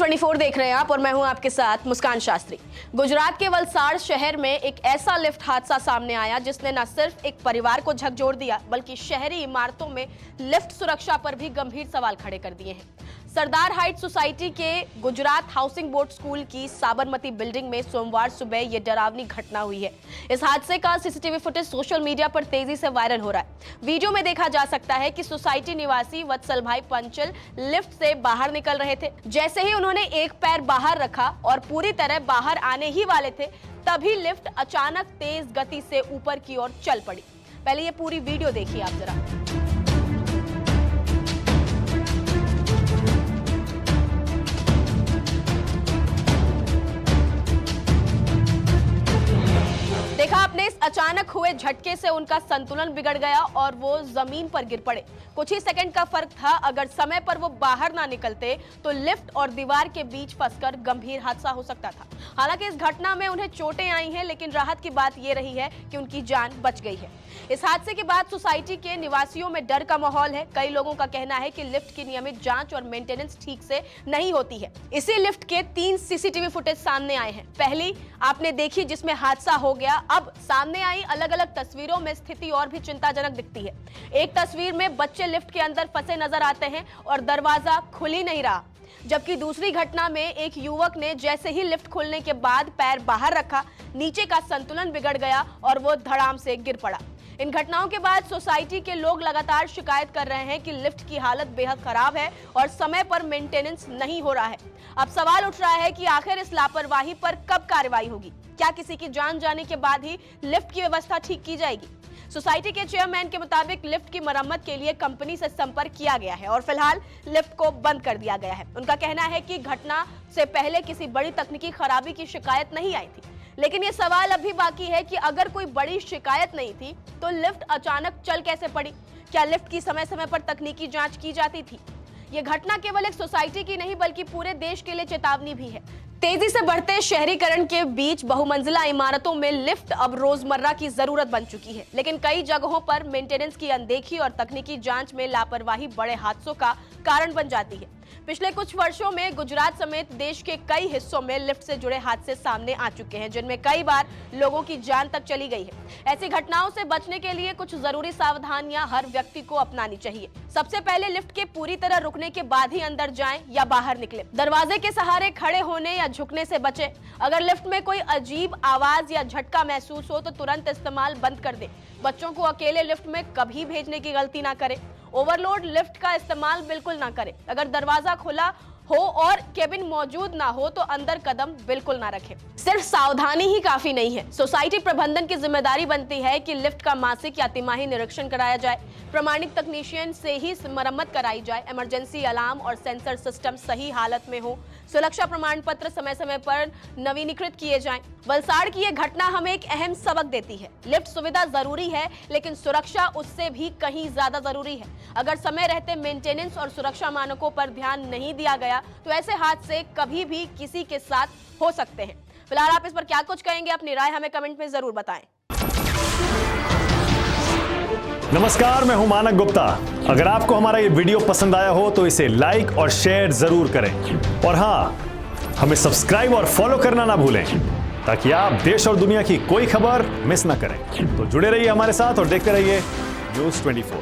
News 24 देख रहे हैं आप और मैं हूं आपके साथ मुस्कान शास्त्री। गुजरात के वलसाड़ शहर में एक ऐसा लिफ्ट हादसा सामने आया जिसने न सिर्फ एक परिवार को झकझोर दिया बल्कि शहरी इमारतों में लिफ्ट सुरक्षा पर भी गंभीर सवाल खड़े कर दिए हैं। सरदार हाइट सोसाइटी के गुजरात हाउसिंग बोर्ड स्कूल की साबरमती बिल्डिंग में सोमवार सुबह यह डरावनी घटना हुई है। इस हादसे का सीसीटीवी फुटेज सोशल मीडिया पर तेजी से वायरल हो रहा है। वीडियो में देखा जा सकता है कि सोसाइटी निवासी वत्सल भाई पंचल लिफ्ट से बाहर निकल रहे थे। जैसे ही उन्होंने एक पैर बाहर रखा और पूरी तरह बाहर आने ही वाले थे, तभी लिफ्ट अचानक तेज गति से ऊपर की ओर चल पड़ी। पहले ये पूरी वीडियो देखिए आप जरा। देखा आपने, इस अचानक हुए झटके से उनका संतुलन बिगड़ गया और वो जमीन पर गिर पड़े। कुछ ही सेकंड का फर्क था। अगर समय पर वो बाहर ना निकलते तो लिफ्ट और दीवार के बीच फंसकर गंभीर हादसा हो सकता था। हालांकि इस घटना में उन्हें चोटें आई हैं, लेकिन राहत की बात ये रही है कि उनकी जान बच गई है। इस हादसे के बाद सोसाइटी के निवासियों में डर का माहौल है। कई लोगों का कहना है कि लिफ्ट की नियमित जांच और मेंटेनेंस ठीक से नहीं होती है। इसी लिफ्ट के 3 सीसीटीवी फुटेज सामने आए हैं। पहली आपने देखी जिसमें हादसा हो गया। अब सामने आई अलग अलग तस्वीरों में स्थिति और भी चिंताजनक दिखती है। एक तस्वीर में बच्चे लिफ्ट के अंदर फंसे नजर आते हैं और दरवाजा खुल ही नहीं रहा, जबकि दूसरी घटना में एक युवक ने जैसे ही लिफ्ट खुलने के बाद पैर बाहर रखा, नीचे का संतुलन बिगड़ गया और वो धड़ाम से गिर पड़ा। इन घटनाओं के बाद सोसाइटी के लोग लगातार शिकायत कर रहे हैं कि लिफ्ट की हालत बेहद खराब है और समय पर मेंटेनेंस नहीं हो रहा है। अब सवाल उठ रहा है कि आखिर इस लापरवाही पर कब कार्रवाई होगी? क्या किसी की जान जाने के बाद ही लिफ्ट की व्यवस्था ठीक की जाएगी? सोसाइटी के चेयरमैन के मुताबिक लिफ्ट की मरम्मत के लिए कंपनी से संपर्क किया गया है और फिलहाल लिफ्ट को बंद कर दिया गया है। उनका कहना है कि घटना से पहले किसी बड़ी तकनीकी खराबी की शिकायत नहीं आई थी, लेकिन ये सवाल अभी बाकी है कि अगर कोई बड़ी शिकायत नहीं थी तो लिफ्ट अचानक चल कैसे पड़ी? क्या लिफ्ट की समय समय पर तकनीकी जांच की जाती थी? ये घटना केवल एक सोसाइटी की नहीं बल्कि पूरे देश के लिए चेतावनी भी है। तेजी से बढ़ते शहरीकरण के बीच बहुमंजिला इमारतों में लिफ्ट अब रोजमर्रा की जरूरत बन चुकी है, लेकिन कई जगहों पर मेंटेनेंस की अनदेखी और तकनीकी जांच में लापरवाही बड़े हादसों का कारण बन जाती है। पिछले कुछ वर्षों में गुजरात समेत देश के कई हिस्सों में लिफ्ट से जुड़े हादसे सामने आ चुके हैं, जिनमें कई बार लोगों की जान तक चली गई है। ऐसी घटनाओं से बचने के लिए कुछ जरूरी सावधानियां हर व्यक्ति को अपनानी चाहिए। सबसे पहले लिफ्ट के पूरी तरह रुकने के बाद ही अंदर जाएं या बाहर निकलें। दरवाजे के सहारे खड़े होने या झुकने से बचें। अगर लिफ्ट में कोई अजीब आवाज या झटका महसूस हो तो तुरंत इस्तेमाल बंद कर दें। बच्चों को अकेले लिफ्ट में कभी भेजने की गलती ना करें। ओवरलोड लिफ्ट का इस्तेमाल बिल्कुल ना करें। अगर दरवाजा खुला हो और केबिन मौजूद ना हो तो अंदर कदम बिल्कुल ना रखें। सिर्फ सावधानी ही काफी नहीं है। सोसाइटी प्रबंधन की जिम्मेदारी बनती है कि लिफ्ट का मासिक या तिमाही निरीक्षण कराया जाए, प्रमाणित तकनीशियन से ही मरम्मत कराई जाए, इमरजेंसी अलार्म और सेंसर सिस्टम सही हालत में हो, सुरक्षा प्रमाण पत्र समय समय पर नवीनीकृत किए जाएं। वलसाड़ की यह घटना हमें एक अहम सबक देती है। लिफ्ट सुविधा जरूरी है, लेकिन सुरक्षा उससे भी कहीं ज्यादा जरूरी है। अगर समय रहते मेंटेनेंस और सुरक्षा मानकों पर ध्यान नहीं दिया गया तो ऐसे हादसे कभी भी किसी के साथ हो सकते हैं। फिलहाल आप इस पर क्या कुछ कहेंगे? अपनी राय हमें कमेंट में जरूर बताएं। नमस्कार, मैं हूं मानक गुप्ता। अगर आपको हमारा ये वीडियो पसंद आया हो तो इसे लाइक और शेयर जरूर करें और हां, हमें सब्सक्राइब और फॉलो करना ना भूलें ताकि आप देश और दुनिया की कोई खबर मिस ना करें। तो जुड़े रहिए हमारे साथ और देखते रहिए न्यूज़ 24।